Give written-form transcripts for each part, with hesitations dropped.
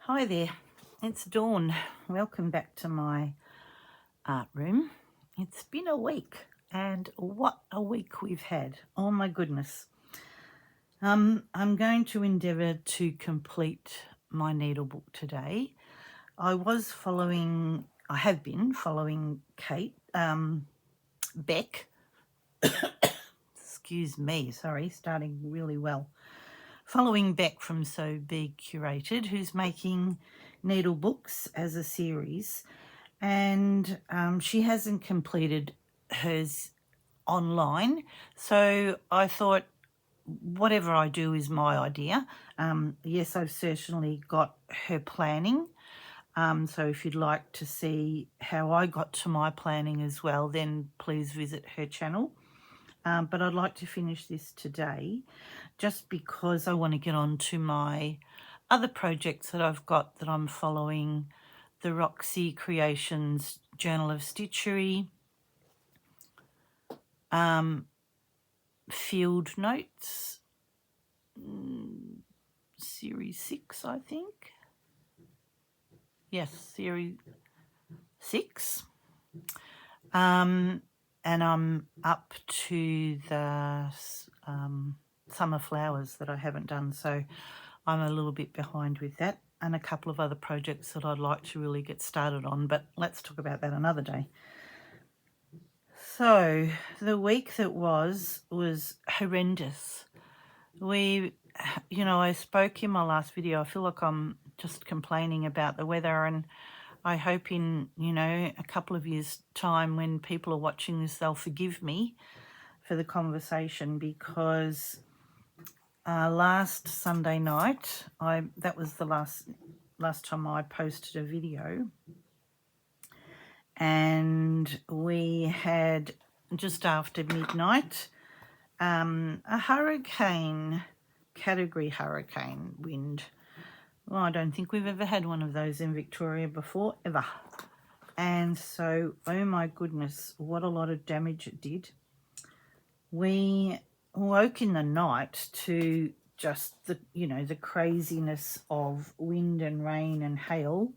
Hi there, it's Dawn. Welcome back to my art room. It's been a week, and what a week we've had. Oh my goodness. I'm going to endeavour to complete my needlebook today. I have been following Kate, Beck, excuse me, sorry, starting really well. Following Beck from So Big Curated, who's making needle books as a series, and she hasn't completed hers online. So I thought, whatever I do is my idea. Yes, I've certainly got her planning. So if you'd like to see how I got to my planning as well, then please visit her channel. But I'd like to finish this today just because I want to get on to my other projects that I've got that I'm following. The Roxy Creations Journal of Stitchery, Field Notes, Series 6, I think. Yes, Series 6. And I'm up to the Summer Flowers that I haven't done, so I'm a little bit behind with that, and a couple of other projects that I'd like to really get started on, but let's talk about that another day. So the week that was horrendous. I spoke in my last video, I feel like I'm just complaining about the weather, and I hope in, a couple of years' time when people are watching this, they'll forgive me for the conversation, because last Sunday night, that was the last time I posted a video, and we had, just after midnight, a category hurricane wind. Well, I don't think we've ever had one of those in Victoria before, ever. And so, oh my goodness, what a lot of damage it did. We woke in the night to just the craziness of wind and rain and hail,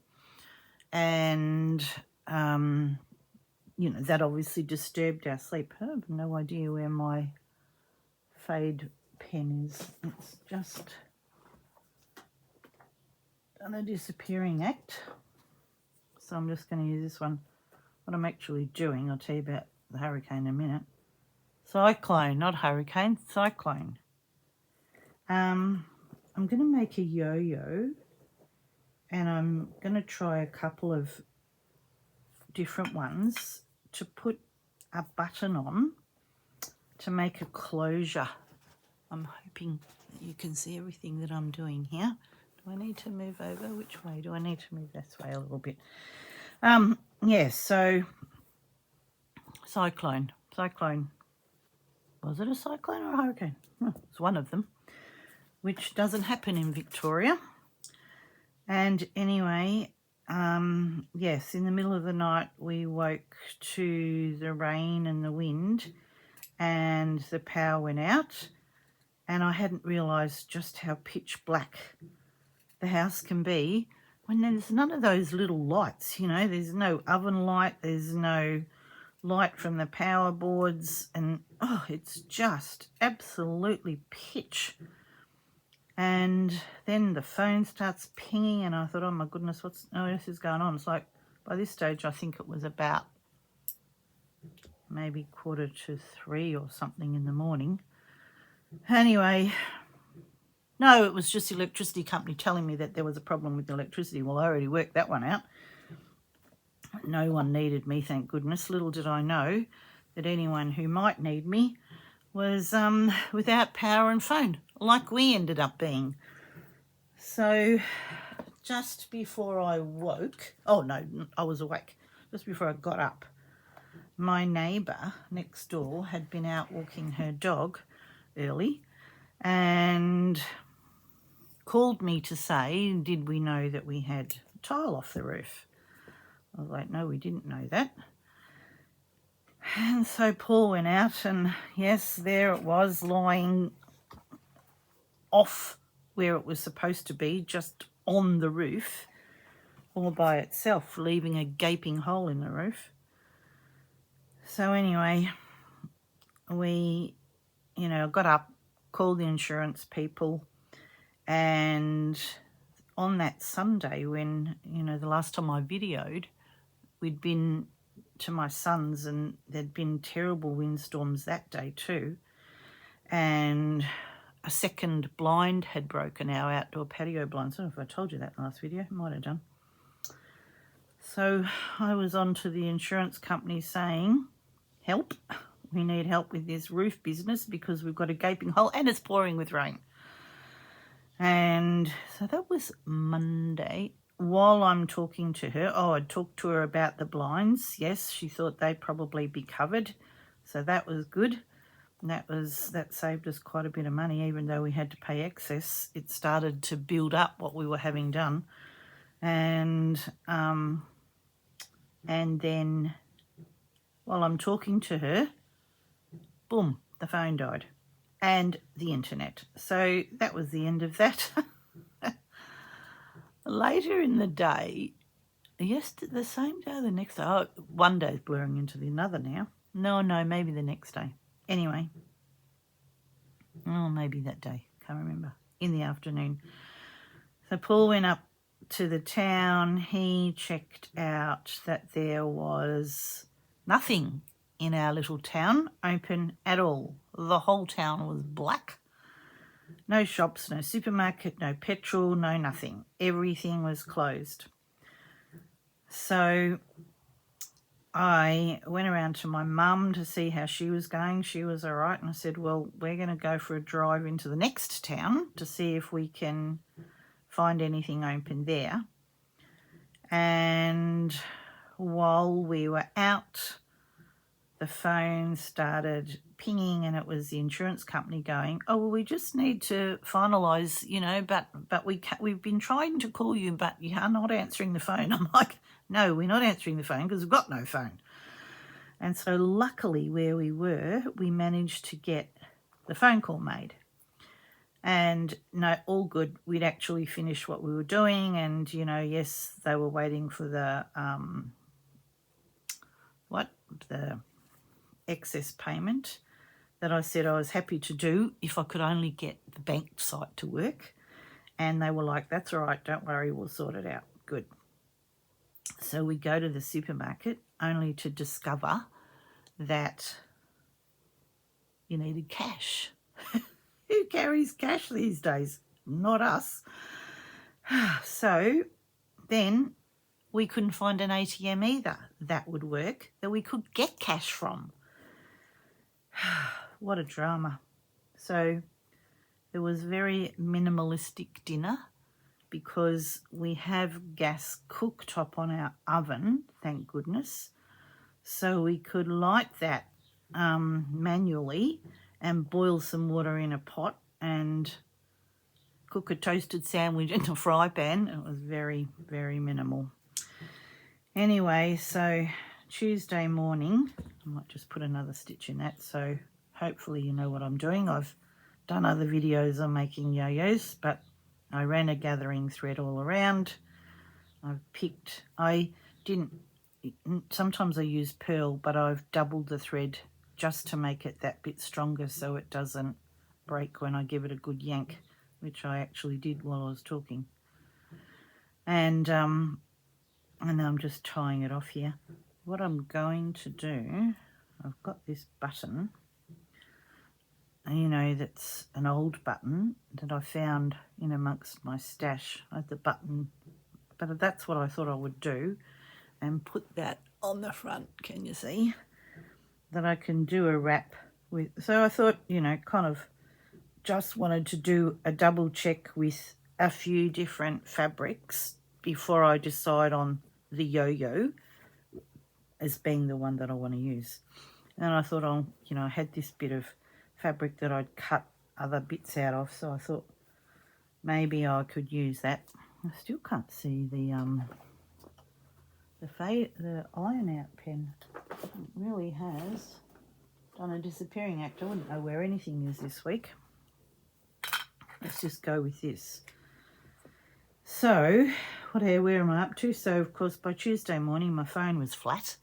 and that obviously disturbed our sleep. I have no idea where my fade pen is. It's just done a disappearing act, so I'm just going to use this one. What I'm actually doing, I'll tell you about the hurricane in a minute. Cyclone, not hurricane, cyclone. I'm going to make a yo-yo, and I'm going to try a couple of different ones to put a button on to make a closure. I'm hoping that you can see everything that I'm doing here. Do I need to move over? Which way? Do I need to move this way a little bit? So cyclone. Was it a cyclone or a hurricane? It's one of them, which doesn't happen in Victoria. And anyway, yes, in the middle of the night we woke to the rain and the wind, and the power went out, and I hadn't realised just how pitch black the house can be when there's none of those little lights, there's no oven light, there's no light from the power boards, and it's just absolutely pitch. And then the phone starts pinging, and I thought, oh my goodness, what is going on? It's like, by this stage I think it was about maybe 2:45 or something in the morning. Anyway, no, it was just the electricity company telling me that there was a problem with the electricity. Well, I already worked that one out. No one needed me, thank goodness. Little did I know that anyone who might need me was without power and phone, like we ended up being. So just before I woke, I was awake, just before I got up, my neighbour next door had been out walking her dog early and called me to say, did we know that we had tile off the roof? I was like, no, we didn't know that. And so Paul went out, and yes, there it was, lying off where it was supposed to be, just on the roof all by itself, leaving a gaping hole in the roof. So anyway, we, got up, called the insurance people, and on that Sunday when, the last time I videoed, we'd been to my son's and there'd been terrible windstorms that day too. And a second blind had broken, our outdoor patio blinds. I don't know if I told you that in the last video. I might have done. So I was on to the insurance company saying, help, we need help with this roof business because we've got a gaping hole and it's pouring with rain. And so that was Monday. While I'm talking to her, I talked to her about the blinds. Yes, she thought they'd probably be covered. So that was good. And that saved us quite a bit of money, even though we had to pay excess. It started to build up what we were having done. And then while I'm talking to her, boom, the phone died and the internet. So that was the end of that. Later in the day, the same day or the next day, one day's blurring into the another now. No, maybe the next day. Anyway, maybe that day, can't remember, in the afternoon. So Paul went up to the town. He checked out that there was nothing in our little town open at all. The whole town was black. No shops, no supermarket, no petrol, no nothing. Everything was closed. So I went around to my mum to see how she was going. She was all right. And I said, well, we're going to go for a drive into the next town to see if we can find anything open there. And while we were out, the phone started pinging and it was the insurance company going, oh, well, we just need to finalise, but we've been trying to call you, but you are not answering the phone. I'm like, no, we're not answering the phone because we've got no phone. And so luckily where we were, we managed to get the phone call made. And no, all good. We'd actually finished what we were doing and, yes, they were waiting for the excess payment that I said I was happy to do if I could only get the bank site to work. And they were like, that's all right, don't worry, we'll sort it out. Good. So we go to the supermarket only to discover that you needed cash. Who carries cash these days? Not us. So then we couldn't find an ATM either that would work, that we could get cash from. What a drama. So there was very minimalistic dinner because we have gas cooktop on our oven, thank goodness. So we could light that manually and boil some water in a pot and cook a toasted sandwich in a fry pan. It was very, very minimal. Anyway, so Tuesday morning, I might just put another stitch in that, so hopefully you know what I'm doing. I've done other videos on making yo-yos, but I ran a gathering thread all around. Sometimes I use pearl, but I've doubled the thread just to make it that bit stronger so it doesn't break when I give it a good yank, which I actually did while I was talking. And I'm just tying it off here. What I'm going to do, I've got this button, that's an old button that I found in amongst my stash. I had the button, but that's what I thought I would do, and put that on the front, can you see? That I can do a wrap with. So I thought, kind of just wanted to do a double check with a few different fabrics before I decide on the yo-yo as being the one that I want to use. And I thought, I had this bit of fabric that I'd cut other bits out of, so I thought maybe I could use that. I still can't see the iron out pen. It really has done a disappearing act. I wouldn't know where anything is this week. Let's just go with this. So, where am I up to? So, of course, by Tuesday morning, my phone was flat.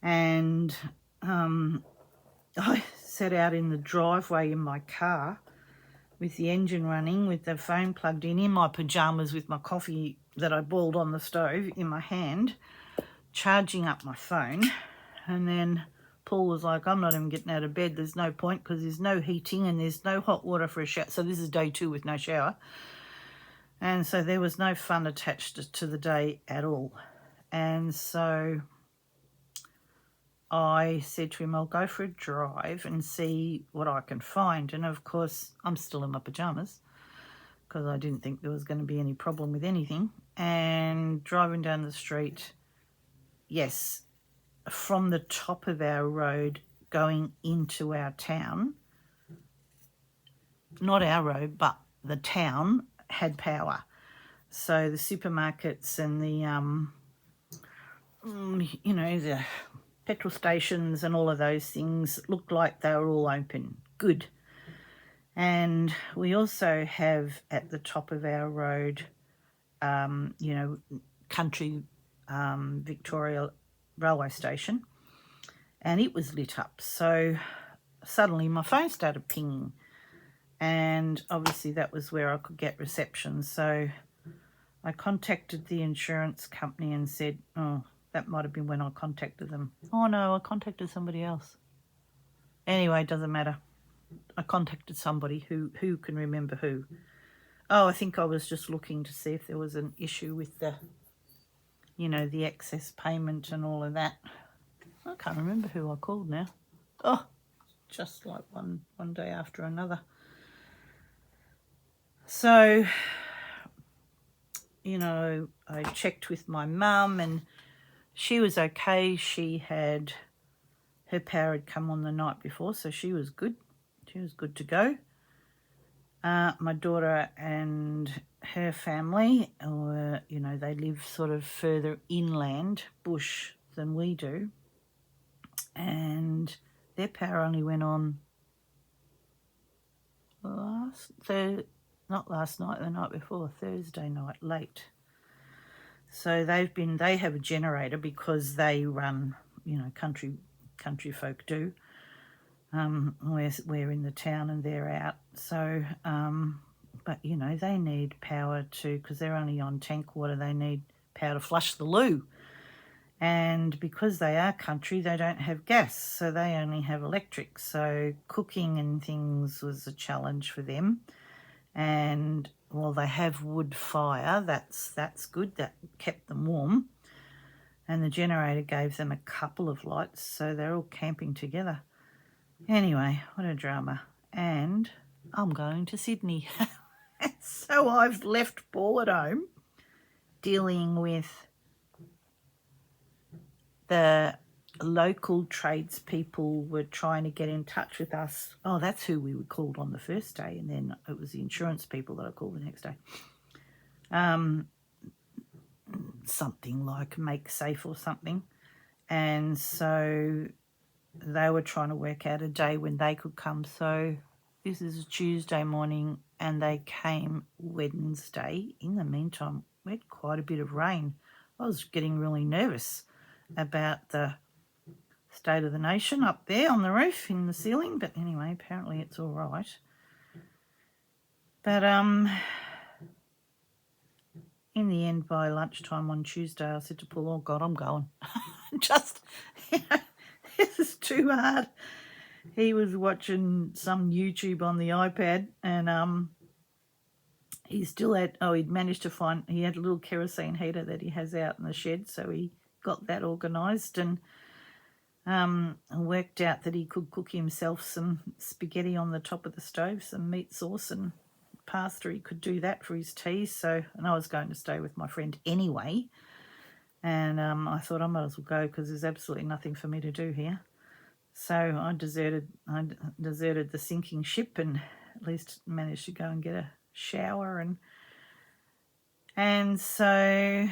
And I sat out in the driveway in my car with the engine running, with the phone plugged in my pyjamas with my coffee that I boiled on the stove in my hand, charging up my phone. And then Paul was like, I'm not even getting out of bed. There's no point because there's no heating and there's no hot water for a shower. So this is day 2 with no shower. And so there was no fun attached to the day at all. And so I said to him, I'll go for a drive and see what I can find. And of course, I'm still in my pyjamas because I didn't think there was going to be any problem with anything. And driving down the street, yes, from the top of our road going into our town, not our road, but the town had power. So the supermarkets and the, the petrol stations and all of those things looked like they were all open. Good. And we also have at the top of our road, country Victoria railway station, and it was lit up. So suddenly my phone started pinging, and obviously that was where I could get reception. So I contacted the insurance company and said, oh, that might have been when I contacted them. Oh no, I contacted somebody else. Anyway, it doesn't matter. I contacted somebody who can remember who. Oh, I think I was just looking to see if there was an issue with the excess payment and all of that. I can't remember who I called now. Oh, just like one day after another. So, I checked with my mum and she was okay. Her power had come on the night before, so she was good. She was good to go. My daughter and her family, they live sort of further inland, bush, than we do. And their power only went on not last night, the night before, Thursday night, late. So they have a generator because they run, country folk do. We're in the town and they're out. So, but they need power because they're only on tank water, they need power to flush the loo. And because they are country, they don't have gas, so they only have electric. So cooking and things was a challenge for them. And well, they have wood fire. That's good. That kept them warm. And the generator gave them a couple of lights, so they're all camping together. Anyway, what a drama. And I'm going to Sydney. So I've left Paul at home dealing with the local tradespeople were trying to get in touch with us. Oh, that's who we were called on the first day, and then it was the insurance people that I called the next day. Something like Make Safe or something. And so they were trying to work out a day when they could come. So this is a Tuesday morning and they came Wednesday. In the meantime, we had quite a bit of rain. I was getting really nervous about the state of the nation up there on the roof in the ceiling. But anyway, apparently it's all right. But in the end, by lunchtime on Tuesday, I said to Paul, oh, God, I'm going. Just, this is too hard. He was watching some YouTube on the iPad and he still had, he'd managed to find, he had a little kerosene heater that he has out in the shed, so he got that organised and worked out that he could cook himself some spaghetti on the top of the stove, some meat sauce and pasta. He could do that for his tea. So, and I was going to stay with my friend anyway, and I thought I might as well go because there's absolutely nothing for me to do here. So I deserted the sinking ship and at least managed to go and get a shower and so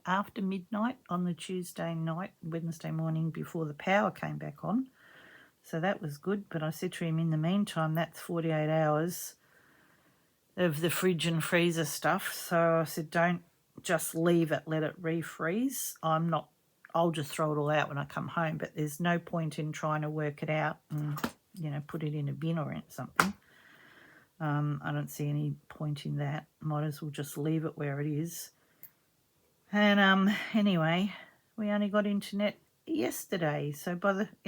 after midnight on the Tuesday night, Wednesday morning before the power came back on. So that was good. But I said to him, in the meantime, that's 48 hours. of the fridge and freezer stuff. So I said, don't just leave it, let it refreeze. I'll just throw it all out when I come home, but there's no point in trying to work it out and, put it in a bin or something. I don't see any point in that. Might as well just leave it where it is. And anyway, we only got internet yesterday. So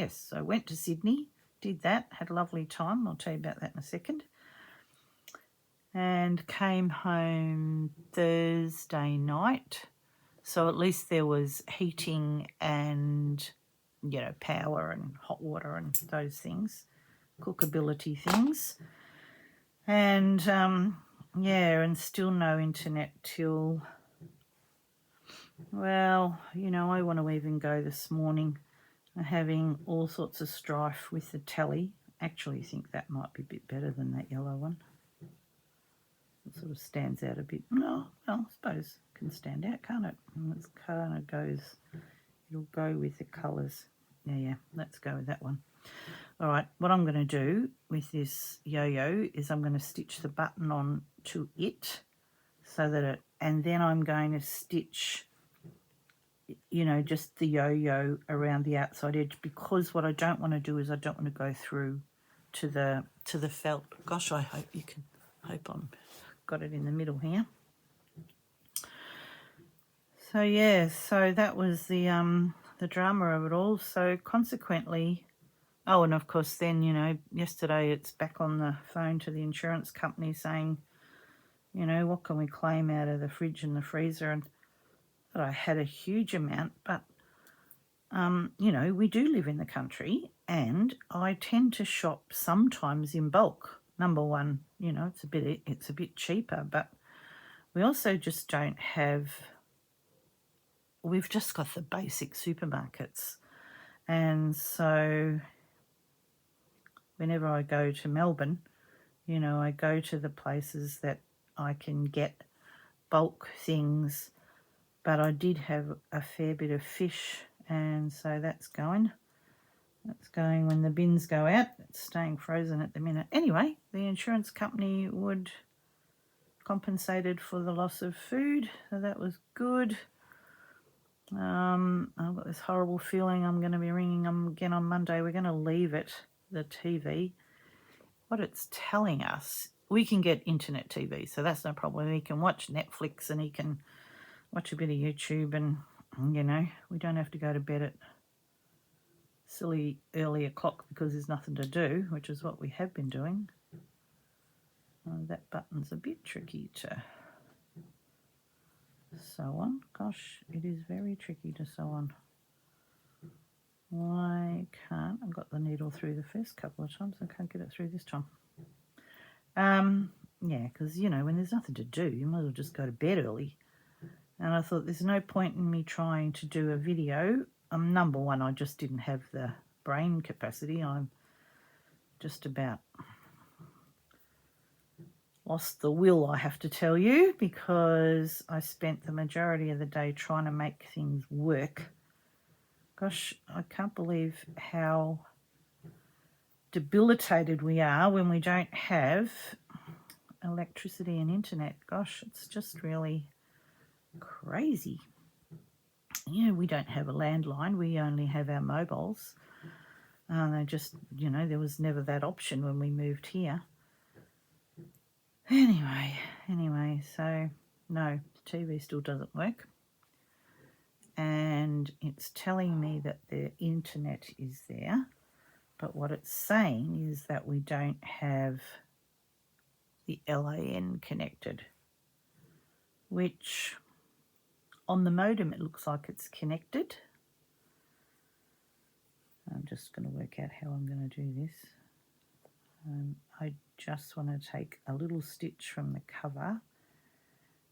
so I went to Sydney, did that, had a lovely time. I'll tell you about that in a second. And came home Thursday night. So at least there was heating and, power and hot water and those things, cookability things. And, and still no internet till, well, I want to even go this morning. I'm having all sorts of strife with the telly. Actually think that might be a bit better than that yellow one. It sort of stands out a bit. No, well, I suppose it can stand out, can't it? And it's kind of it'll go with the colours. Yeah, let's go with that one. All right, what I'm going to do with this yo-yo is I'm going to stitch the button on to it so that and then I'm going to stitch, just the yo-yo around the outside edge, because what I don't want to do is I don't want to go through to the felt. Gosh, I hope you can, I'm got it in the middle here. So yeah, so that was the drama of it all. So consequently, and of course then, yesterday it's back on the phone to the insurance company saying, what can we claim out of the fridge and the freezer, and that I had a huge amount, but we do live in the country and I tend to shop sometimes in bulk. Number one, it's a bit cheaper, but we also just don't have, we've just got the basic supermarkets. And so whenever I go to Melbourne, I go to the places that I can get bulk things, but I did have a fair bit of fish, and so that's going when the bins go out. It's staying frozen at the minute. Anyway, the insurance company would compensated for the loss of food, so that was good. I've got this horrible feeling I'm going to be ringing them again on Monday. We're going to leave it, the TV. What it's telling us, we can get internet TV, so that's no problem. He can watch Netflix and he can watch a bit of YouTube, and we don't have to go to bed at silly early o'clock because there's nothing to do, which is what we have been doing. That button's a bit tricky to sew on. Gosh, it is very tricky to sew on. Why can't I got the needle through the first couple of times? I can't get it through this time. Yeah, because when there's nothing to do, you might as well just go to bed early. And I thought there's no point in me trying to do a video. Number one, I just didn't have the brain capacity. I'm just about lost the will, I have to tell you, because I spent the majority of the day trying to make things work. Gosh, I can't believe how debilitated we are when we don't have electricity and internet. Gosh, it's just really crazy. We don't have a landline. We only have our mobiles. They just, there was never that option when we moved here. Anyway, so no, the TV still doesn't work. And it's telling me that the internet is there, but what it's saying is that we don't have the LAN connected, which on the modem it looks like it's connected. I'm just going to work out how I'm going to do this. I just want to take a little stitch from the cover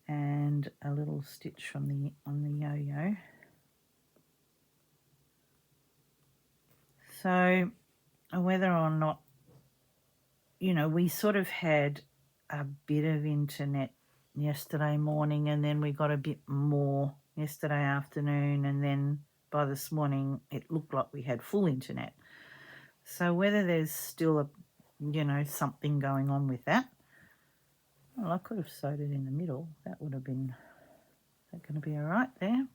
and a little stitch from on the yo-yo. So whether or not, we sort of had a bit of internet yesterday morning, and then we got a bit more yesterday afternoon, and then by this morning it looked like we had full internet. So whether there's still something going on with that, Well, I could have sewed it in the middle. That would have been, is that going to be all right there?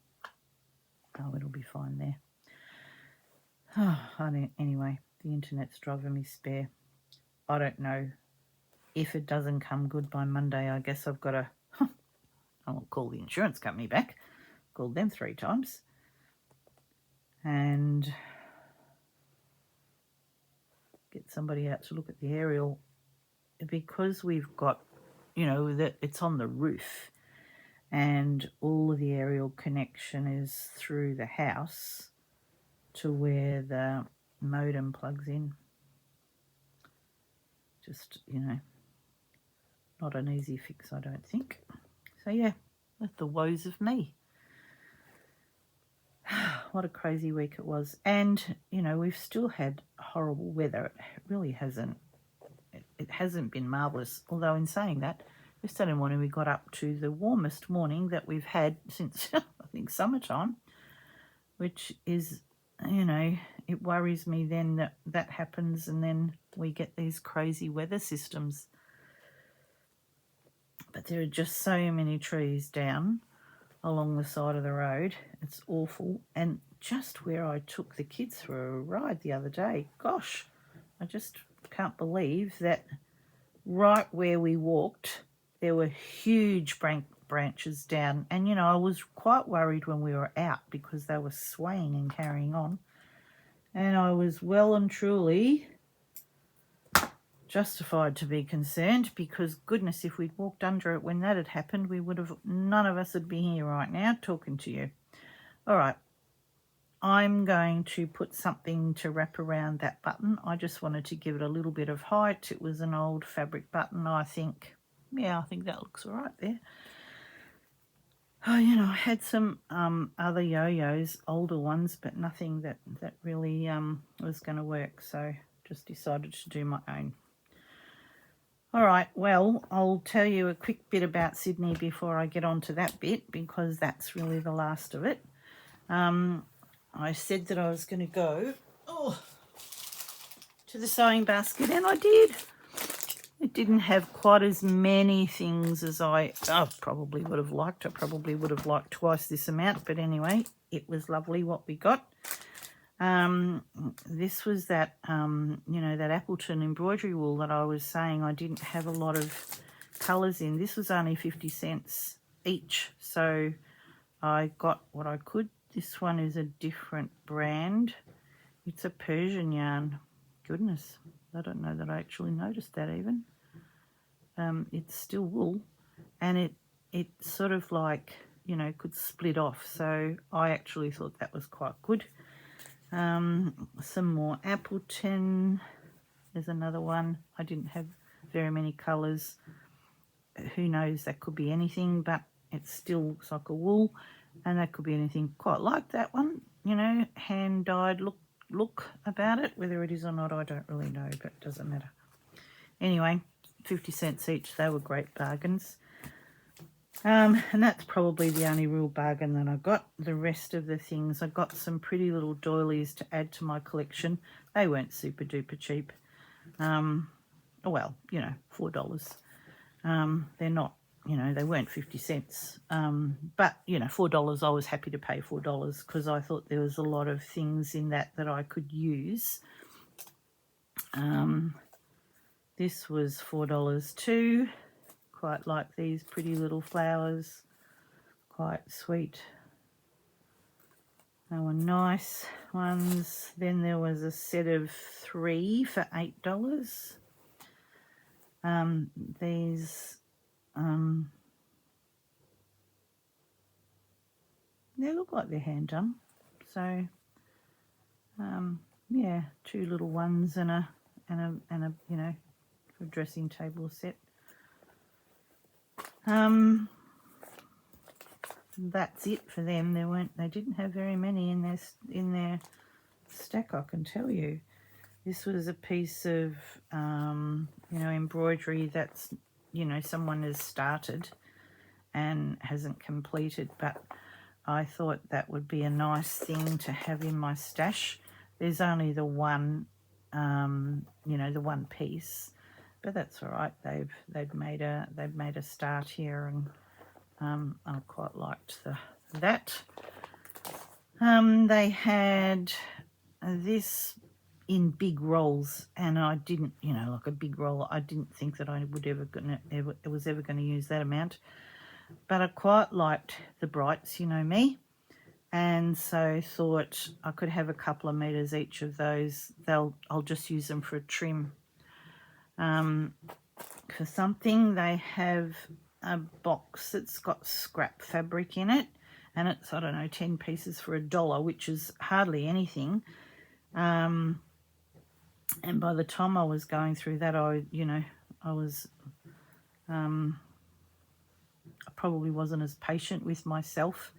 Oh, it'll be fine there. Anyway, the internet's driving me spare. I don't know if it doesn't come good by Monday. I guess I've got to, I'll call the insurance company back. Called them 3 times. And get somebody out to look at the aerial, because we've got, you know, that it's on the roof and all of the aerial connection is through the house to where the modem plugs in. Just, you know, not an easy fix, I don't think. So yeah, that's the woes of me. What a crazy week it was. And, you know, we've still had horrible weather. It really hasn't, it hasn't been marvellous. Although in saying that, yesterday morning we got up to the warmest morning that we've had since, I think, summertime, which is, you know, it worries me then that that happens and then we get these crazy weather systems. But there are just so many trees down along the side of the road. It's awful. And just where I took the kids for a ride the other day, gosh, I just can't believe that right where we walked, there were huge branches down. And, you know, I was quite worried when we were out because they were swaying and carrying on. And I was well and truly justified to be concerned, because goodness, if we'd walked under it when that had happened, we would have, none of us would be here right now talking to you. All right, I'm going to put something to wrap around that button. I just wanted to give it a little bit of height. It was an old fabric button, I think. Yeah, I think that looks all right there. Oh, you know, I had some other yo-yos, older ones, but nothing that really was going to work, so just decided to do my own. All right, well, I'll tell you a quick bit about Sydney before I get on to that bit, because that's really the last of it. I said that I was going to go to the sewing basket, and I did. It didn't have quite as many things as I probably would have liked. I probably would have liked twice this amount, but anyway, it was lovely what we got. This was that, you know, that Appleton embroidery wool that I was saying I didn't have a lot of colours in. This was only 50 cents each, so I got what I could. This one is a different brand. It's a Persian yarn. Goodness, I don't know that I actually noticed that even. It's still wool, and it sort of like, you know, could split off, so I actually thought that was quite good. Some more Appleton. There's another one. I didn't have very many colours. Who knows, that could be anything, but it still looks like a wool, and that could be anything. Quite like that one, you know, hand dyed look about it. Whether it is or not, I don't really know, but it doesn't matter. Anyway, 50 cents each. They were great bargains. And that's probably the only real bargain that I got. The rest of the things, I got some pretty little doilies to add to my collection. They weren't super duper cheap. Well, you know, $4. They're not, you know, they weren't 50 cents. But, you know, $4, I was happy to pay $4 because I thought there was a lot of things in that I could use. This was $4 too. Quite like these pretty little flowers, quite sweet. They were nice ones. Then there was a set of 3 for $8. These, they look like they're hand done. So, yeah, 2 little ones and a you know, a dressing table set. That's it for them. They didn't have very many in their stack, I can tell you. This was a piece of you know, embroidery that's, you know, someone has started and hasn't completed, but I thought that would be a nice thing to have in my stash. There's only the one, you know, the one piece, but that's all right. They've made a start here, and I quite liked that. They had this in big rolls, and I didn't, like a big roll. I didn't think that I was ever going to use that amount, but I quite liked the brights, me, and so thought I could have a couple of meters each of those. I'll just use them for a trim. For something, they have a box that's got scrap fabric in it, and it's, I don't know, 10 pieces for $1, which is hardly anything. And by the time I was going through that, I probably wasn't as patient with myself,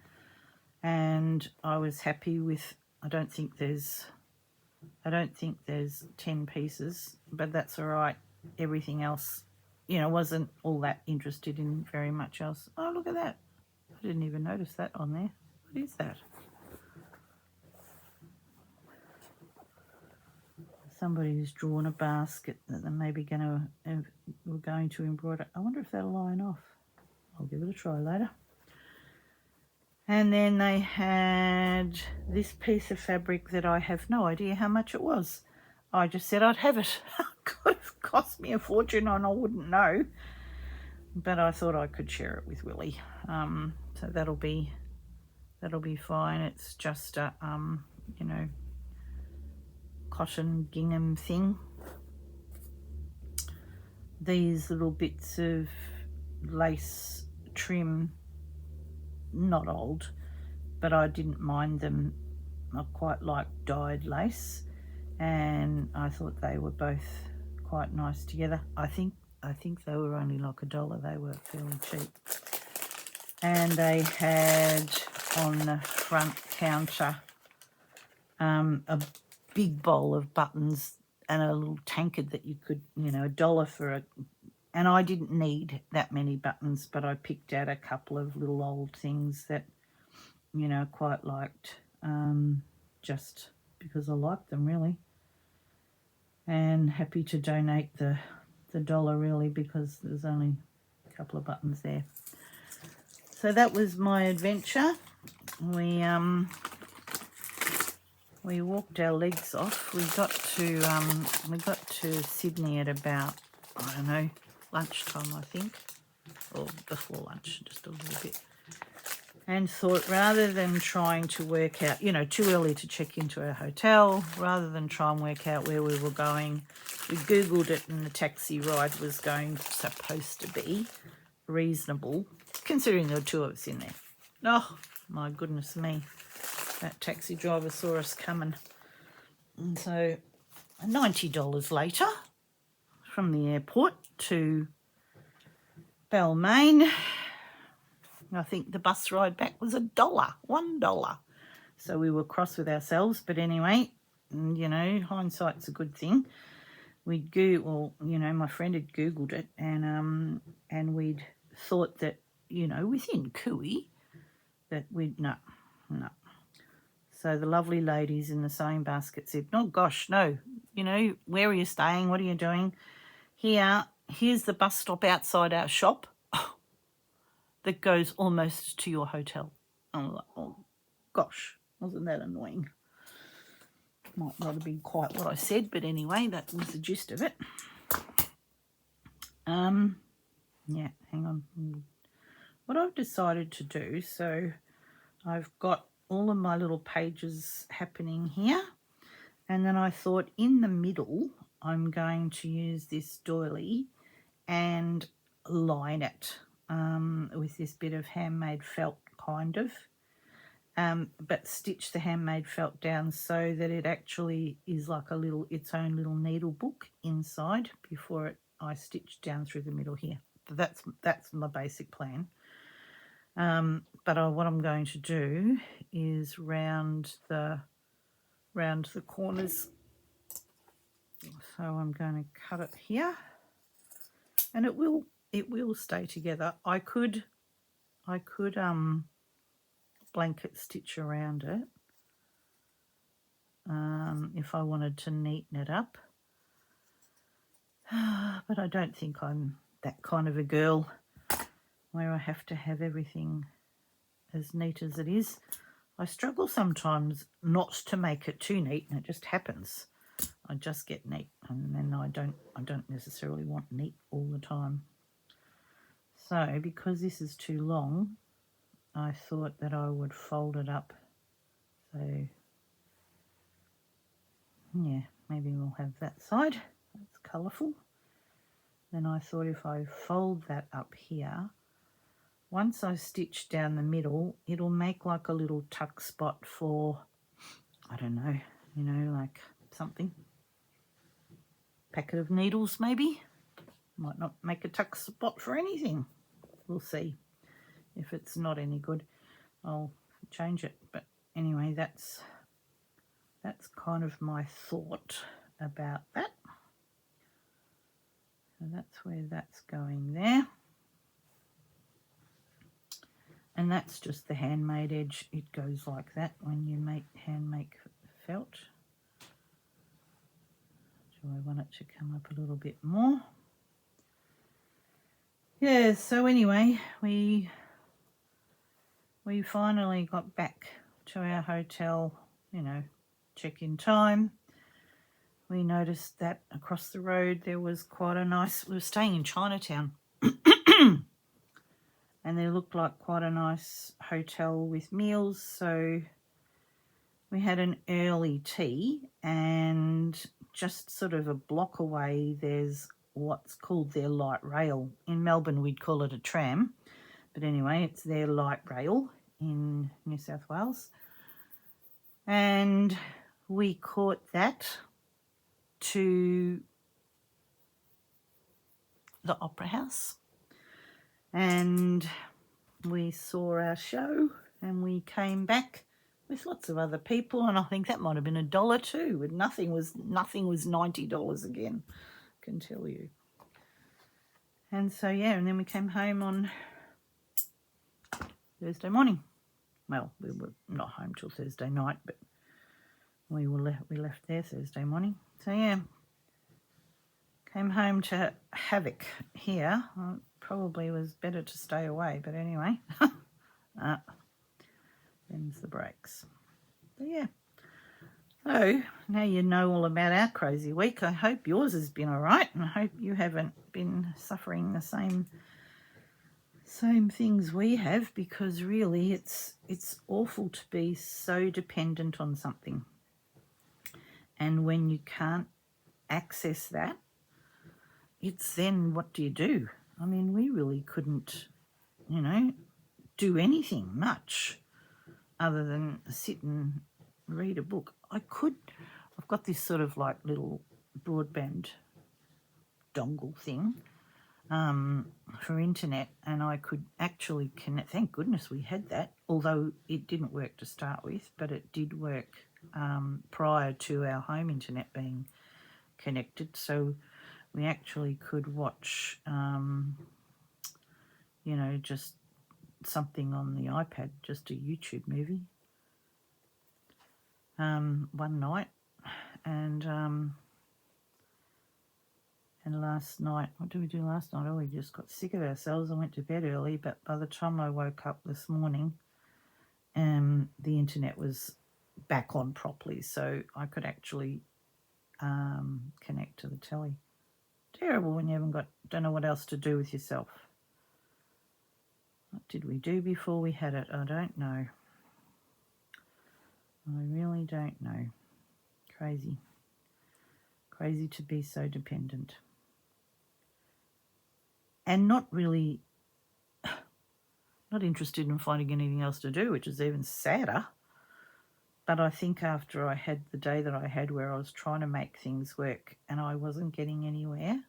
and I was happy with, I don't think there's 10 pieces, but that's all right. Everything else, wasn't all that interested in very much else. Oh, look at that. I didn't even notice that on there. What is that? Somebody's drawn a basket that they're maybe we're going to embroider. I wonder if that'll line off. I'll give it a try later. And then they had this piece of fabric that I have no idea how much it was. I just said I'd have it. It cost me a fortune and I wouldn't know. But I thought I could share it with Willie. So that'll be fine. It's just a cotton gingham thing. These little bits of lace trim, not old, but I didn't mind them. I quite like dyed lace, and I thought they were both quite nice together. I think they were only like $1. They were fairly cheap. And they had on the front counter a big bowl of buttons and a little tankard that you could, $1 for it. And I didn't need that many buttons, but I picked out a couple of little old things that, quite liked, just because I liked them, really. And happy to donate the $1, really, because there's only a couple of buttons there. So that was my adventure. We walked our legs off. We got to Sydney at about, I don't know, lunchtime, I think, or before lunch, just a little bit. And thought, rather than trying to work out, too early to check into our hotel, rather than try and work out where we were going, we Googled it, and the taxi ride was supposed to be reasonable, considering there were two of us in there. Oh, my goodness me. That taxi driver saw us coming. And so $90 later, from the airport to Balmain, I think the bus ride back was $1. So we were cross with ourselves. But anyway, hindsight's a good thing. My friend had Googled it, and we'd thought that, within Cooey, that no. So the lovely ladies in the sewing basket said, "Oh gosh, no, where are you staying? What are you doing? Here's the bus stop outside our shop that goes almost to your hotel." I was like, oh gosh, wasn't that annoying? Might not have been quite what I said, but anyway, that was the gist of it. Yeah, hang on. What I've decided to do, so I've got all of my little pages happening here, and then I thought in the middle I'm going to use this doily and line it with this bit of handmade felt, kind of, but stitch the handmade felt down so that it actually is like its own little needle book inside before I stitch down through the middle here. That's my basic plan. But what I'm going to do is round the corners. So I'm going to cut it here, and it will stay together. I could blanket stitch around it if I wanted to neaten it up. But I don't think I'm that kind of a girl where I have to have everything as neat as it is. I struggle sometimes not to make it too neat, and it just happens. I just get neat, and then I don't necessarily want neat all the time. So because this is too long, I thought that I would fold it up. So yeah, maybe we'll have that side. That's colourful. Then I thought if I fold that up here, once I stitch down the middle, it'll make like a little tuck spot for, I don't know, you know, like something. Packet of needles maybe. Might not make a tuck spot for anything. We'll see. If it's not any good, I'll change it. But anyway, that's kind of my thought about that. So that's where that's going there. And that's just the handmade edge. It goes like that when you hand make felt. Do I want it to come up a little bit more? Yeah, so anyway, we finally got back to our hotel, you know, check-in time. We noticed that across the road there was quite a nice, we were staying in Chinatown, and there looked like quite a nice hotel with meals, so we had an early tea, and just sort of a block away there's what's called their light rail. In Melbourne we'd call it a tram, but anyway, it's their light rail in New South Wales. And we caught that to the Opera House, and we saw our show, and we came back with lots of other people, and I think that might have been $1 too. But nothing was $90 again, I can tell you. And so yeah, and then we came home on Thursday morning. Well, we were not home till Thursday night, but we left there Thursday morning. So yeah, came home to havoc here. Well, probably was better to stay away, but anyway, them's the breaks. But yeah, so now you know all about our crazy week. I hope yours has been all right, and I hope you haven't been suffering the same things we have, because really it's awful to be so dependent on something, and when you can't access that, it's then what do you do? I mean, we really couldn't, you know, do anything much other than sit and read a book. I've got this sort of like little broadband dongle thing for internet, and I could actually connect. Thank goodness we had that, although it didn't work to start with, but it did work prior to our home internet being connected. So we actually could watch, you know, just something on the iPad, just a YouTube movie one night. And last night, what did we do last night? Oh, we just got sick of ourselves. I went to bed early, but by the time I woke up this morning, the internet was back on properly, so I could actually connect to the telly. Terrible when you don't know what else to do with yourself. What did we do before we had it? I don't know. I really don't know. Crazy. Crazy to be so dependent. And not really, not interested in finding anything else to do, which is even sadder. But I think after I had the day that I had where I was trying to make things work and I wasn't getting anywhere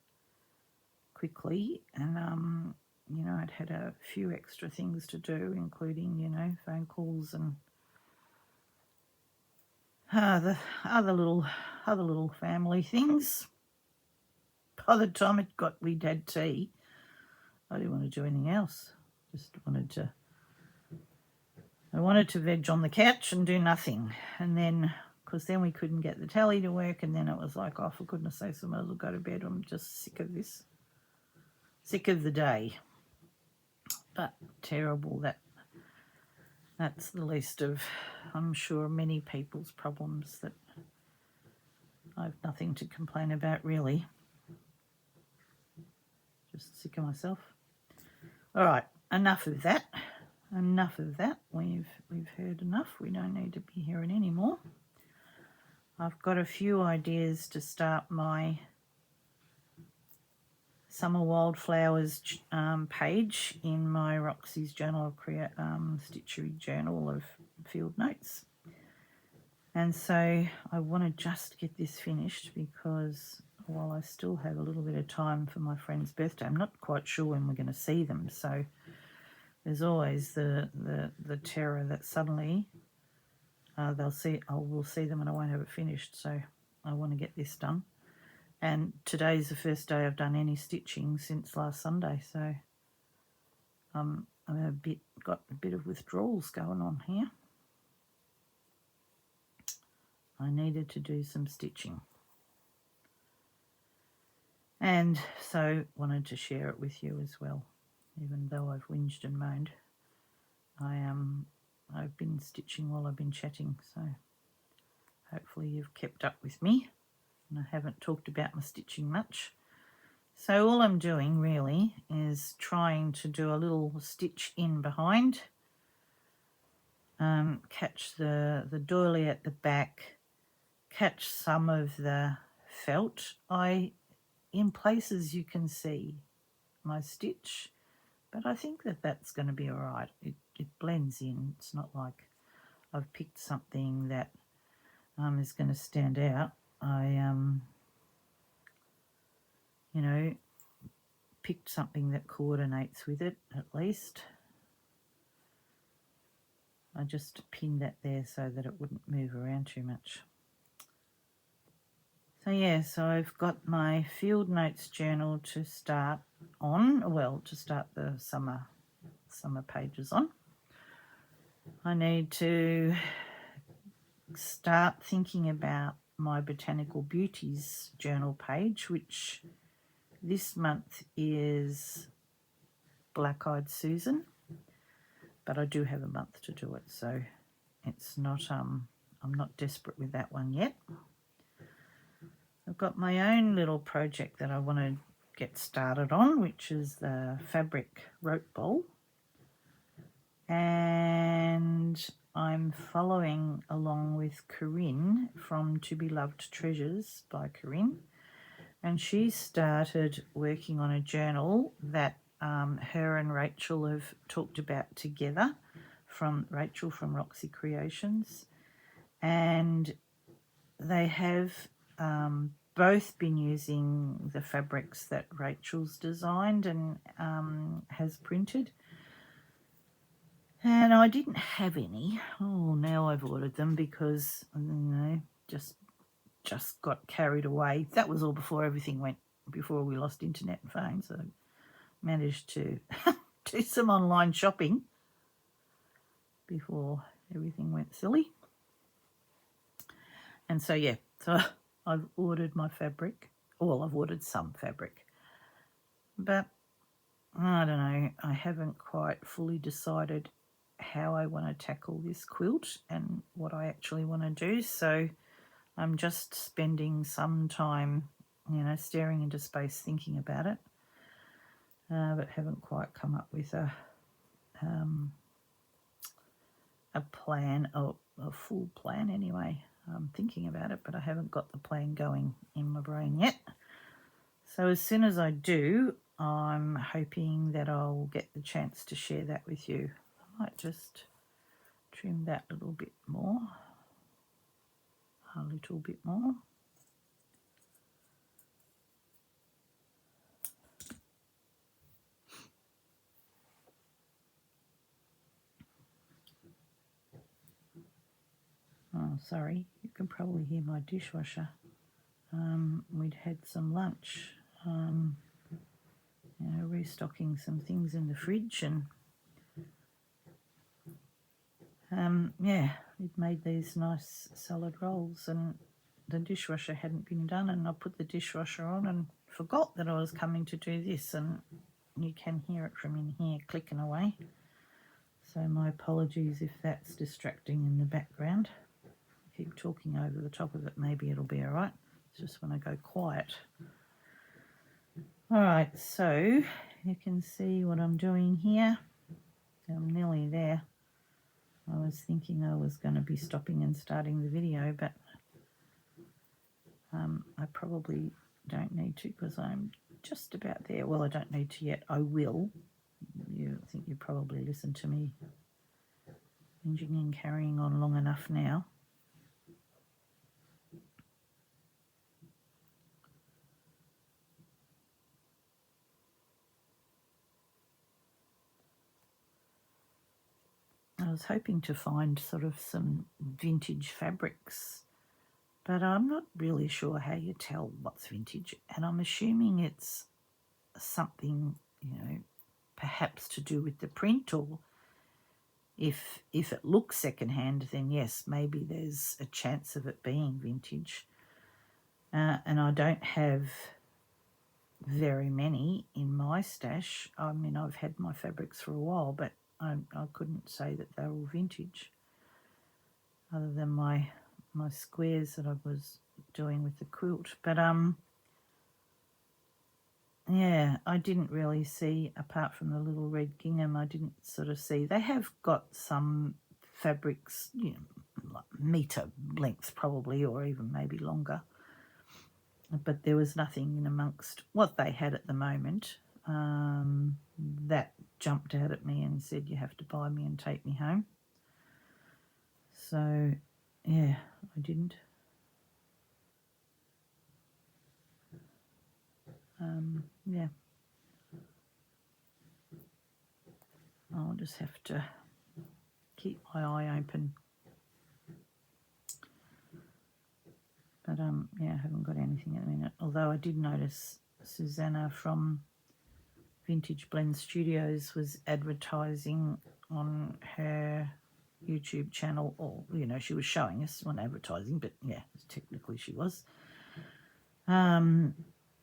quickly, and you know, I'd had a few extra things to do, including, you know, phone calls and the other little family things. By the time we'd had tea, I didn't want to do anything else. I wanted to veg on the couch and do nothing. And then, because then we couldn't get the telly to work, and then it was like, oh, for goodness sakes, I might as well go to bed. I'm just sick of this. sick of the day. But terrible, that's the least of, I'm sure, many people's problems that I've nothing to complain about really. Just sick of myself. All right, enough of that. Enough of that. We've heard enough. We don't need to be hearing any more. I've got a few ideas to start my Summer Wildflowers page in my Roxy's Journal of Stitchery Journal of Field Notes. And so I want to just get this finished because while I still have a little bit of time for my friend's birthday, I'm not quite sure when we're going to see them. So there's always the terror that suddenly we'll see them and I won't have it finished. So I want to get this done. And today's the first day I've done any stitching since last Sunday. So I'm got a bit of withdrawals going on here. I needed to do some stitching. And so wanted to share it with you as well. Even though I've whinged and moaned, I've been stitching while I've been chatting, so hopefully you've kept up with me and I haven't talked about my stitching much. So all I'm doing really is trying to do a little stitch in behind, catch the doily at the back, catch some of the felt. In places you can see my stitch, but I think that's going to be all right. It blends in. It's not like I've picked something that is going to stand out. I picked something that coordinates with it at least. I just pinned that there so that it wouldn't move around too much. So yeah, so I've got my Field Notes journal to start on, well, to start the summer pages on. I need to start thinking about my Botanical Beauties journal page, which this month is Black-Eyed Susan, but I do have a month to do it, so it's not I'm not desperate with that one yet. I've got my own little project that I want to get started on, which is the fabric rope bowl, and I'm following along with Corinne from To Be Loved Treasures by Corinne, and she started working on a journal that her and Rachel have talked about together, from Rachel from Roxy Creations, and they have both been using the fabrics that Rachel's designed and has printed. And I didn't have any. Oh, now I've ordered them because, just got carried away. That was all before before we lost internet and phone, so I managed to do some online shopping before everything went silly. And so, yeah, so I've ordered my fabric. Well, I've ordered some fabric. But, I don't know, I haven't quite fully decided how I want to tackle this quilt and what I actually want to do. So I'm just spending some time, staring into space thinking about it. But haven't quite come up with a plan, or a full plan anyway. I'm thinking about it, but I haven't got the plan going in my brain yet. So as soon as I do, I'm hoping that I'll get the chance to share that with you. I might just trim that a little bit more. Oh, sorry, you can probably hear my dishwasher. We'd had some lunch, restocking some things in the fridge, and we'd made these nice salad rolls, and the dishwasher hadn't been done, and I put the dishwasher on and forgot that I was coming to do this, and you can hear it from in here clicking away. So my apologies if that's distracting in the background. Keep talking over the top of it, maybe it'll be all right. It's just when I go quiet. All right, so you can see what I'm doing here. I'm nearly there. I was thinking I was going to be stopping and starting the video, but I probably don't need to because I'm just about there. Well, I don't need to yet. I will. You think you probably listened to me whinging and carrying on long enough now. I was hoping to find sort of some vintage fabrics, but I'm not really sure how you tell what's vintage, and I'm assuming it's something, perhaps to do with the print, or if it looks secondhand, then yes, maybe there's a chance of it being vintage. And I don't have very many in my stash. I mean, I've had my fabrics for a while, but I couldn't say that they're all vintage, other than my squares that I was doing with the quilt. But yeah, I didn't really see, apart from the little red gingham, I didn't sort of see. They have got some fabrics, like metre length probably, or even maybe longer. But there was nothing in amongst what they had at the moment that jumped out at me and said, you have to buy me and take me home. So, yeah, I didn't. Yeah. I'll just have to keep my eye open. But, yeah, I haven't got anything at the minute. Although I did notice Susanna from Vintage Blend Studios was advertising on her YouTube channel, or, she was showing us on advertising, but, yeah, technically she was.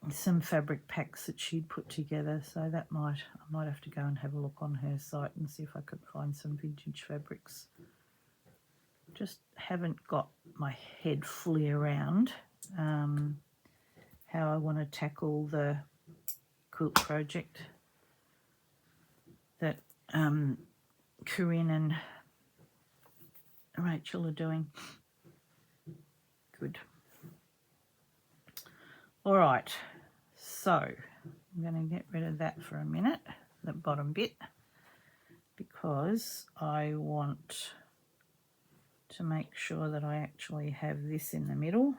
Some fabric packs that she'd put together, so I might have to go and have a look on her site and see if I could find some vintage fabrics. Just haven't got my head fully around how I want to tackle the quilt project that Corinne and Rachel are doing. Good. All right, so I'm going to get rid of that for a minute, the bottom bit, because I want to make sure that I actually have this in the middle.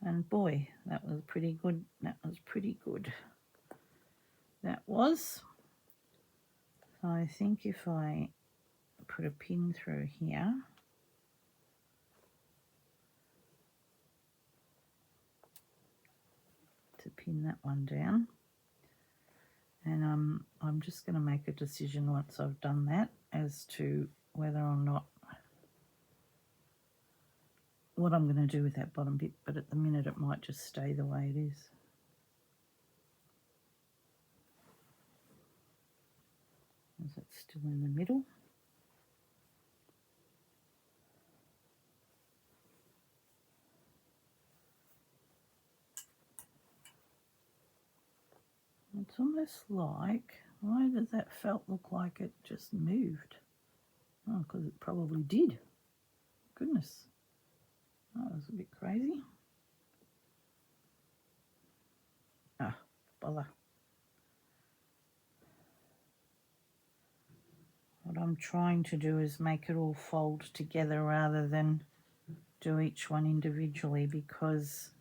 And boy, that was pretty good. That was pretty good. That was. So I think if I put a pin through here, to pin that one down, and I'm just going to make a decision once I've done that as to whether or not what I'm going to do with that bottom bit, but at the minute it might just stay the way it is. Is it still in the middle? It's almost like, why does that felt look like it just moved? Oh, because it probably did. Goodness. That was a bit crazy. Ah, bother. What I'm trying to do is make it all fold together rather than do each one individually, because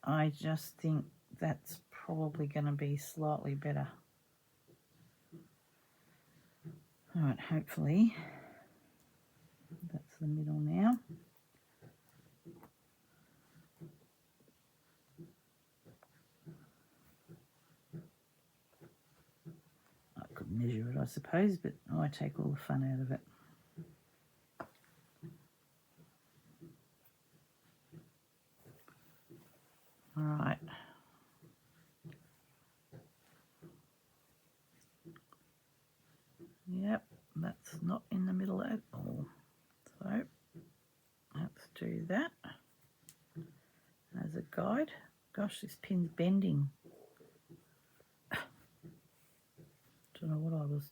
I just think that's probably going to be slightly better. All right, hopefully that's the middle now. I could measure it, I suppose, but I take all the fun out of it. All right. do that as a guide. Gosh, this pin's bending. Don't know what I was.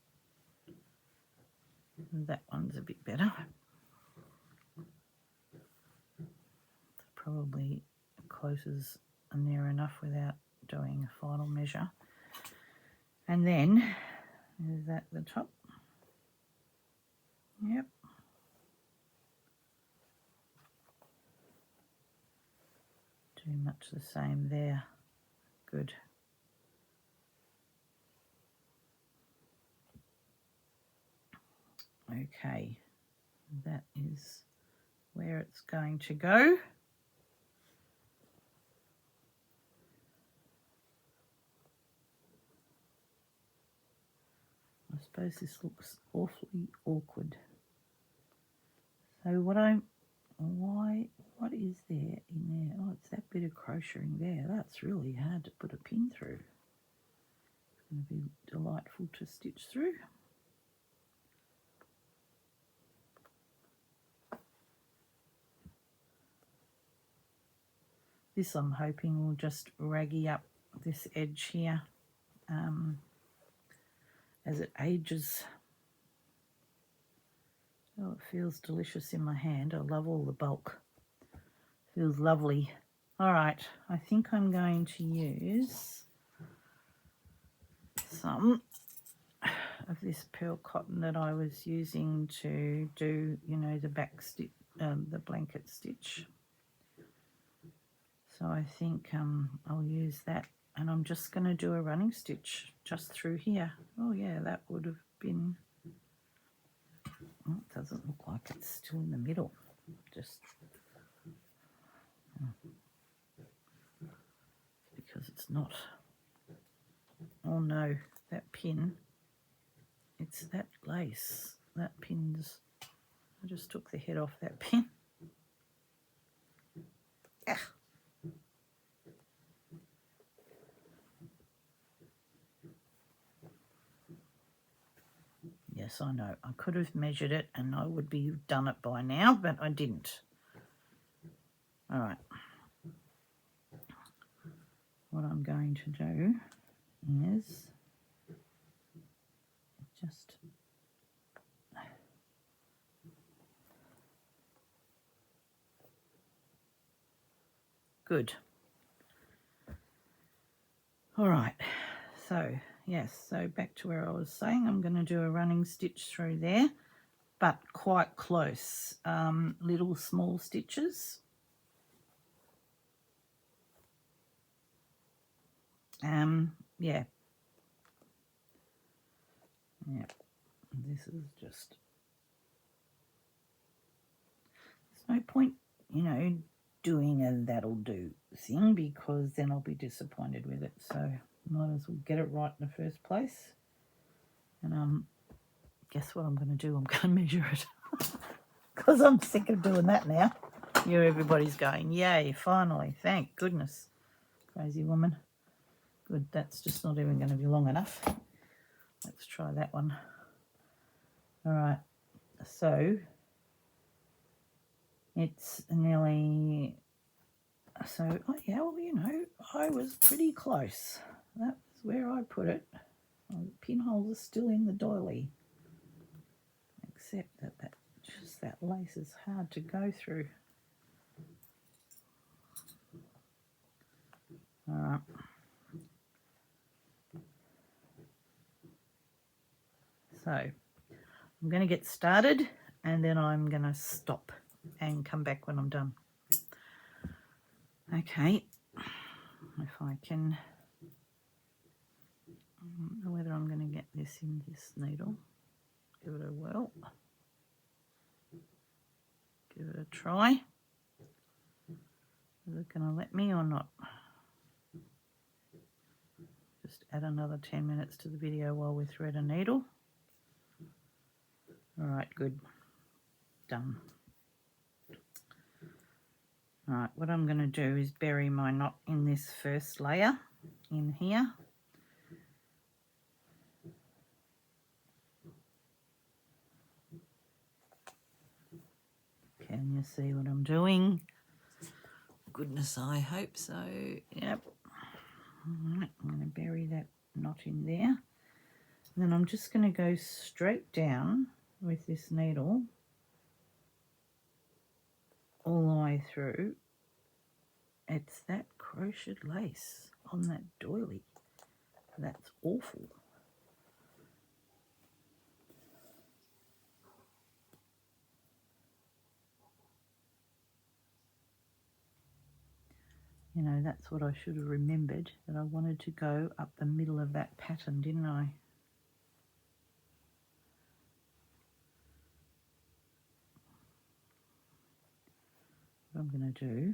That one's a bit better. It's probably close as near enough without doing a final measure. And then, is that the top? Yep. Do much the same there. Good. Okay, that is where it's going to go. I suppose this looks awfully awkward. So what is there in there? Oh, it's that bit of crocheting there. That's really hard to put a pin through. It's going to be delightful to stitch through. This I'm hoping will just raggy up this edge here as it ages. Oh, it feels delicious in my hand. I love all the bulk. Feels lovely. All right, I think I'm going to use some of this pearl cotton that I was using to do, you know, the back stitch, the blanket stitch. So I think I'll use that, and I'm just going to do a running stitch just through here. Oh yeah, that would have been, oh, it doesn't look like it's still in the middle. Just because it's not. Oh no, that pin, it's that lace. That pin's, I just took the head off that pin. Ah. Yes, I know. I could have measured it and I would be done it by now, but I didn't. All right. What I'm going to do is just good. All right. So, yes, so back to where I was saying, I'm going to do a running stitch through there, but quite close. Little small stitches. Yeah. Yeah. This is just, there's no point, you know, doing a that'll do thing, because then I'll be disappointed with it. So might as well get it right in the first place. And guess what I'm going to do? I'm going to measure it because I'm sick of doing that now. Everybody's going, yay, finally, thank goodness. Crazy woman. Good, that's just not even going to be long enough. Let's try that one. All right, so it's nearly, so, oh yeah, well, you know, I was pretty close. That's where I put it. Well, the pinholes are still in the doily, except that that lace is hard to go through. All right. So I'm going to get started and then I'm going to stop and come back when I'm done. Okay, if I can, I don't know whether I'm going to get this in this needle. Give it a whirl. Give it a try. Is it going to let me or not? Just add another 10 minutes to the video while we thread a needle. All right, good. Done. All right, what I'm going to do is bury my knot in this first layer in here. Can you see what I'm doing? Goodness, I hope so. Yep. All right, I'm going to bury that knot in there. And then I'm just going to go straight down with this needle all the way through. It's that crocheted lace on that doily. That's awful. You know, that's what I should have remembered, that I wanted to go up the middle of that pattern, didn't I? What I'm going to do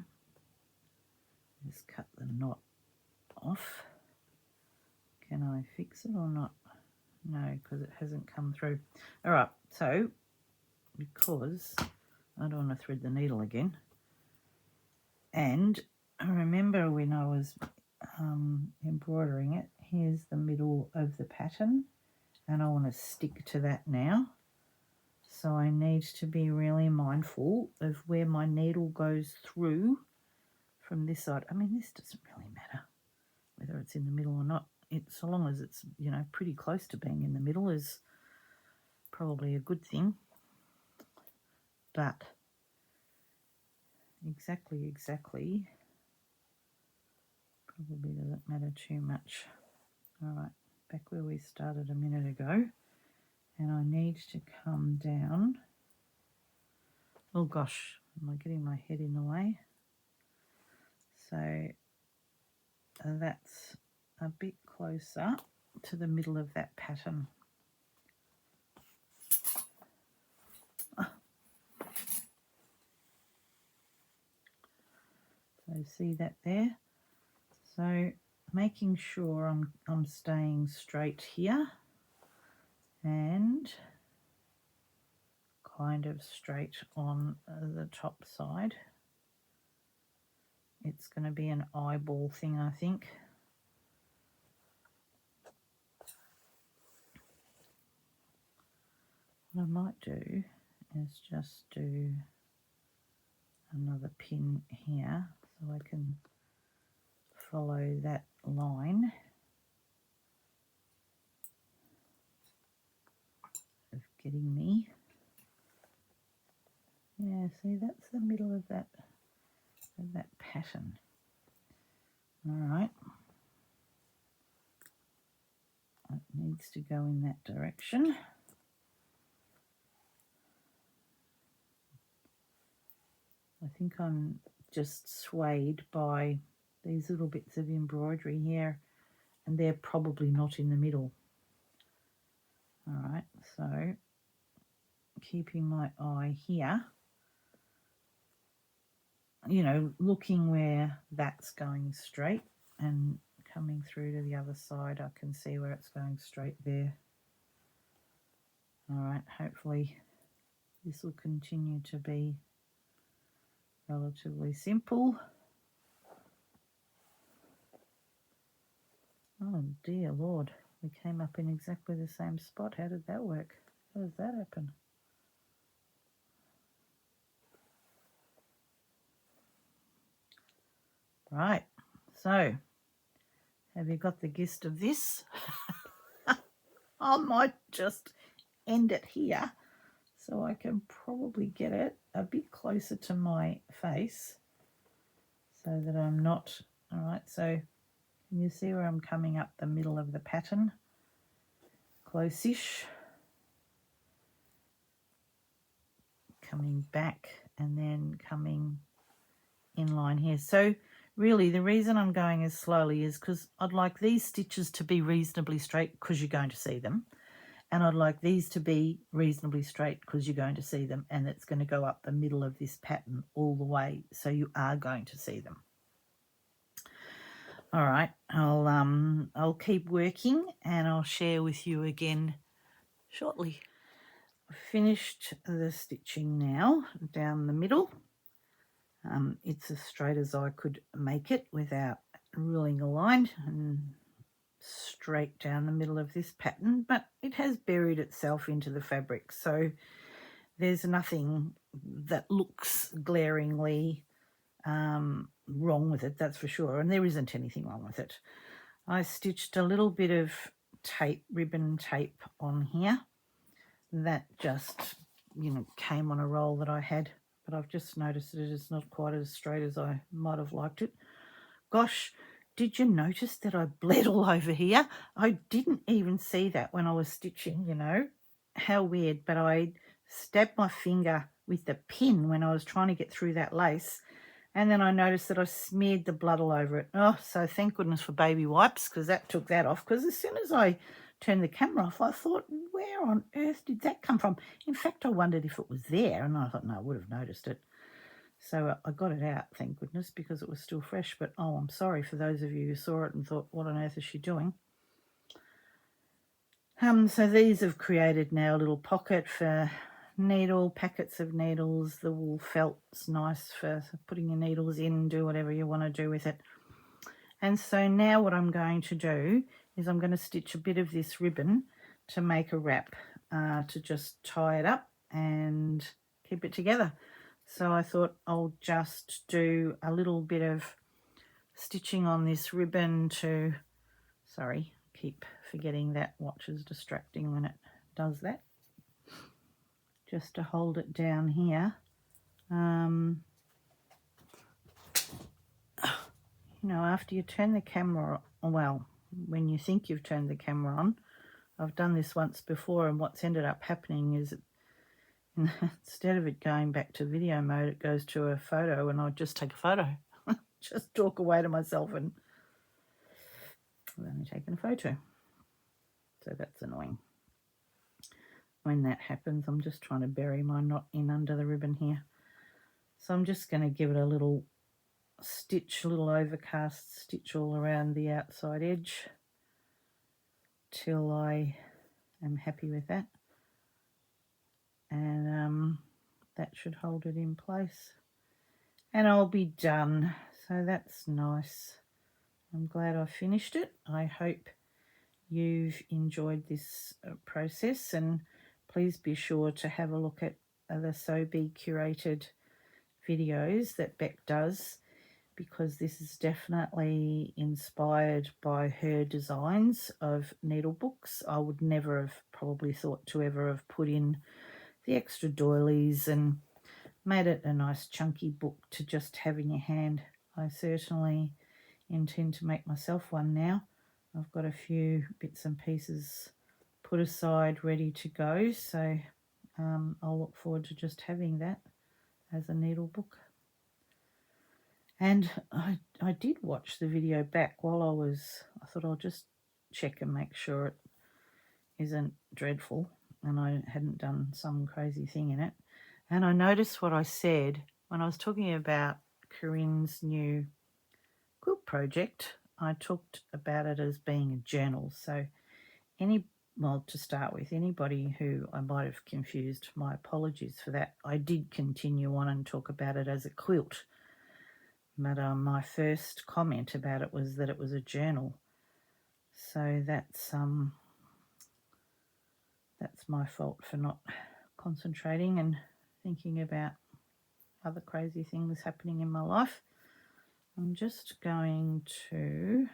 is cut the knot off. Can I fix it or not? No, because it hasn't come through. All right, so because I don't want to thread the needle again, and I remember when I was embroidering it, here's the middle of the pattern, and I want to stick to that now. So I need to be really mindful of where my needle goes through from this side. I mean, this doesn't really matter whether it's in the middle or not. So long as it's, you know, pretty close to being in the middle is probably a good thing. But exactly probably doesn't matter too much. All right, back where we started a minute ago, and I need to come down. Oh gosh, am I getting my head in the way? So that's a bit closer to the middle of that pattern. So see that there? So making sure I'm staying straight here and kind of straight on the top side. It's going to be an eyeball thing, I think. What I might do is just do another pin here so I can follow that line of getting me. Yeah, see, that's the middle of that pattern. All right. It needs to go in that direction. I think I'm just swayed by these little bits of embroidery here, and they're probably not in the middle. All right, so keeping my eye here, you know, looking where that's going straight and coming through to the other side, I can see where it's going straight there. All right, hopefully this will continue to be relatively simple. Oh dear Lord, we came up in exactly the same spot. How did that work? How does that happen? Right, so have you got the gist of this? I might just end it here so I can probably get it a bit closer to my face so that I'm not, all right, so can you see where I'm coming up the middle of the pattern? Close-ish. Coming back and then coming in line here. So really the reason I'm going as slowly is because I'd like these stitches to be reasonably straight because you're going to see them. And I'd like these to be reasonably straight because you're going to see them, and it's going to go up the middle of this pattern all the way, so you are going to see them. All right, I'll keep working and I'll share with you again shortly. I've finished the stitching now down the middle. It's as straight as I could make it without ruling a line and straight down the middle of this pattern, but it has buried itself into the fabric, so there's nothing that looks glaringly wrong with it, that's for sure, and there isn't anything wrong with it. I stitched a little bit of tape, ribbon tape on here. That just, came on a roll that I had, but I've just noticed that it is not quite as straight as I might have liked it. Gosh, did you notice that I bled all over here? I didn't even see that when I was stitching, How weird, but I stabbed my finger with the pin when I was trying to get through that lace, and then I noticed that I smeared the blood all over it. Oh, so thank goodness for baby wipes, because that took that off. Because as soon as I turned the camera off, I thought, where on earth did that come from? In fact, I wondered if it was there, and I thought, no, I would have noticed it. So I got it out, thank goodness, because it was still fresh. But, oh, I'm sorry for those of you who saw it and thought, what on earth is she doing? So these have created now a little pocket for packets of needles. The wool felt's nice for putting your needles in, do whatever you want to do with it. And so now what I'm going to do is I'm going to stitch a bit of this ribbon to make a wrap, to just tie it up and keep it together. So I thought I'll just do a little bit of stitching on this ribbon to, sorry, keep forgetting that watch is distracting when it does that. Just to hold it down here. After you turn the camera on, well, when you think you've turned the camera on, I've done this once before, and what's ended up happening is instead of it going back to video mode, it goes to a photo, and I just take a photo. Just talk away to myself, and I've only taken a photo. So that's annoying. When that happens, I'm just trying to bury my knot in under the ribbon here. So I'm just going to give it a little stitch, a little overcast stitch all around the outside edge till I am happy with that. And that should hold it in place. And I'll be done. So that's nice. I'm glad I finished it. I hope you've enjoyed this process, and please be sure to have a look at the So Be curated videos that Beck does, because this is definitely inspired by her designs of needle books. I would never have probably thought to ever have put in the extra doilies and made it a nice chunky book to just have in your hand. I certainly intend to make myself one now. I've got a few bits and pieces put aside ready to go, so I'll look forward to just having that as a needle book. And I did watch the video back while I thought I'll just check and make sure it isn't dreadful and I hadn't done some crazy thing in it. And I noticed what I said when I was talking about Corinne's new quilt project. I talked about it as being a journal. So to start with, anybody who I might have confused, my apologies for that. I did continue on and talk about it as a quilt. But my first comment about it was that it was a journal. So that's my fault for not concentrating and thinking about other crazy things happening in my life. I'm just going to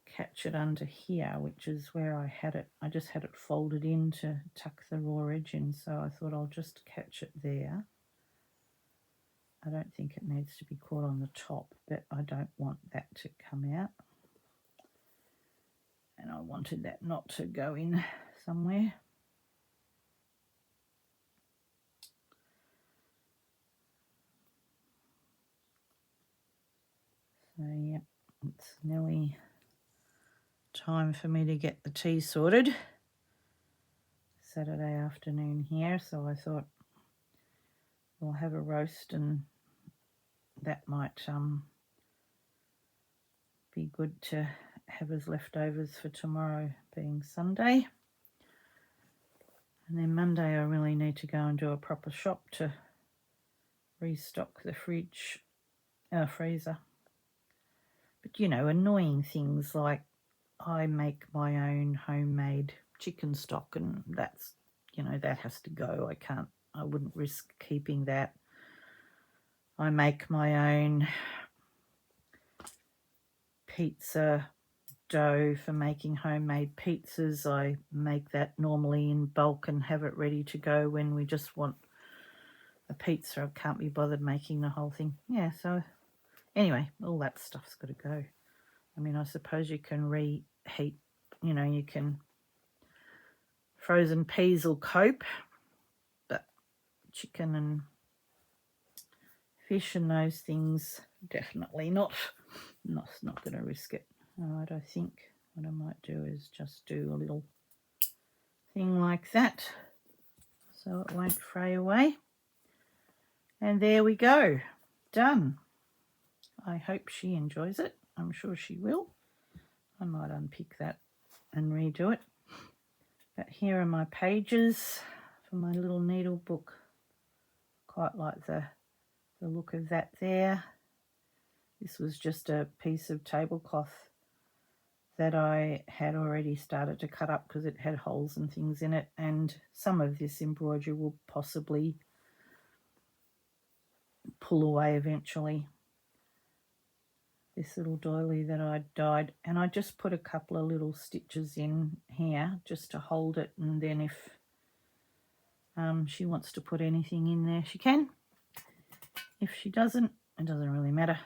catch it under here, which is where I had it. I just had it folded in to tuck the raw edge in, so I thought I'll just catch it there. I don't think it needs to be caught on the top, but I don't want that to come out. And I wanted that knot to go in somewhere. So, yeah, it's nearly time for me to get the tea sorted. Saturday afternoon here, so I thought we'll have a roast, and that might be good to have as leftovers for tomorrow being Sunday. And then Monday I really need to go and do a proper shop to restock the freezer. But annoying things like I make my own homemade chicken stock, and that's that has to go. I wouldn't risk keeping that. I make my own pizza dough for making homemade pizzas. I make that normally in bulk and have it ready to go when we just want a pizza. I can't be bothered making the whole thing. Yeah, so anyway, all that stuff's got to go. I mean, I suppose you can reheat, you know, you can, frozen peas will cope, but chicken and fish and those things, definitely not going to risk it. All right, I think what I might do is just do a little thing like that so it won't fray away. And there we go, done. I hope she enjoys it. I'm sure she will. I might unpick that and redo it. But here are my pages for my little needle book. Quite like the look of that there. This was just a piece of tablecloth that I had already started to cut up because it had holes and things in it, and some of this embroidery will possibly pull away eventually. This little doily that I dyed, and I just put a couple of little stitches in here just to hold it, and then if she wants to put anything in there she can. If she doesn't, it doesn't really matter.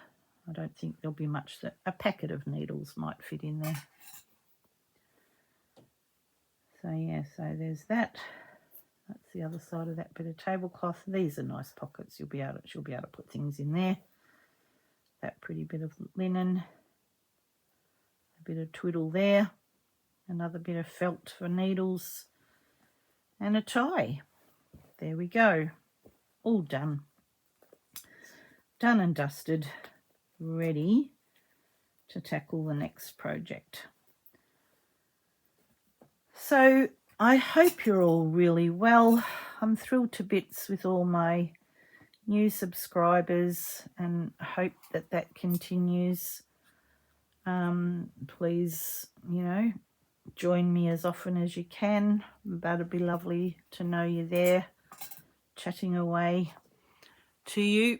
I don't think there'll be much. That a packet of needles might fit in there. So yeah, so there's that. That's the other side of that bit of tablecloth. These are nice pockets. She'll be able to put things in there. That pretty bit of linen, a bit of twiddle there, another bit of felt for needles, and a tie. There we go. All done. Done and dusted, ready to tackle the next project. So I hope you're all really well. I'm thrilled to bits with all my new subscribers and hope that that continues. Please, you know, join me as often as you can. That'd be lovely to know you're there, chatting away to you.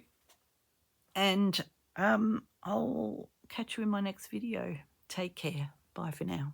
And I'll catch you in my next video. Take care. Bye for now.